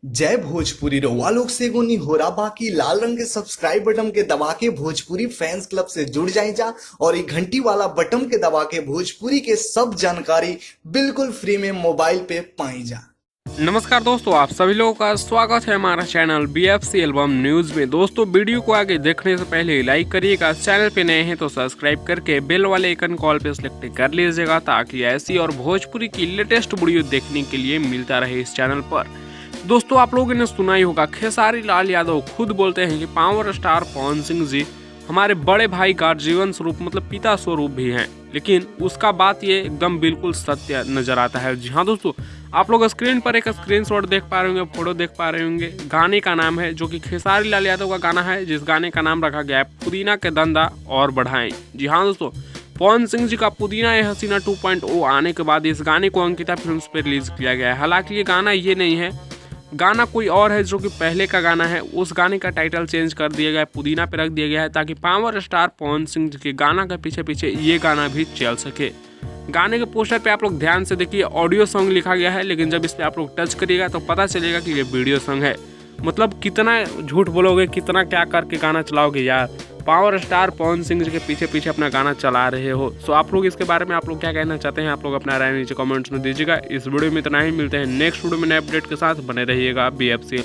जय भोजपुरी रउआ लोग से एगो निहोरा बाकी लाल रंग के सब्सक्राइब बटन के दबा के भोजपुरी फैंस क्लब से जुड़ जाए जा और ये घंटी वाला बटन के दबा के भोजपुरी के सब जानकारी बिल्कुल फ्री में मोबाइल पे पाई जा। नमस्कार दोस्तों, आप सभी लोगों का स्वागत है हमारा चैनल BFC एल्बम न्यूज में। दोस्तों, वीडियो को आगे देखने से पहले लाइक करिएगा, चैनल पे नए हैं तो सब्सक्राइब करके बेल वाले आइकन कॉल पे सिलेक्ट कर लीजिएगा ताकि ऐसी और भोजपुरी की लेटेस्ट वीडियो देखने के लिए मिलता रहे इस चैनल पर। दोस्तों, आप लोगों ने सुना ही होगा, खेसारी लाल यादव खुद बोलते हैं कि पावर स्टार पवन सिंह जी हमारे बड़े भाई का जीवन स्वरूप मतलब पिता स्वरूप भी हैं, लेकिन उसका बात ये एकदम बिल्कुल सत्य नजर आता है। जी हाँ दोस्तों, आप लोग स्क्रीन पर एक स्क्रीनशॉट देख पा रहे होंगे, फोटो देख पा रहे होंगे। गाने का नाम है जो कि खेसारी लाल यादव का गाना है, जिस गाने का नाम रखा गया है पुदीना के धंधा और बढ़ाएं। जी हाँ दोस्तों, पवन सिंह जी का पुदीना ये हसीना 2.0 आने के बाद इस गाने को अंकिता फिल्म्स पे रिलीज किया गया है। हालांकि ये गाना ये नहीं है, गाना कोई और है जो कि पहले का गाना है। उस गाने का टाइटल चेंज कर दिया गया है, पुदीना पे रख दिया गया है ताकि पावर स्टार पवन सिंह जी के गाना के पीछे पीछे ये गाना भी चल सके। गाने के पोस्टर पे आप लोग ध्यान से देखिए, ऑडियो सॉन्ग लिखा गया है, लेकिन जब इस पे आप लोग टच करिएगा तो पता चलेगा कि ये वीडियो सॉन्ग है। मतलब कितना झूठ बोलोगे, कितना क्या करके गाना चलाओगे यार। पावर स्टार पवन सिंह जी के पीछे पीछे अपना गाना चला रहे हो। सो आप लोग इसके बारे में आप लोग क्या कहना चाहते हैं, आप लोग अपना राय नीचे कमेंट्स में दीजिएगा। इस वीडियो में इतना ही, मिलते हैं नेक्स्ट वीडियो में नए अपडेट के साथ। बने रहिएगा BFC।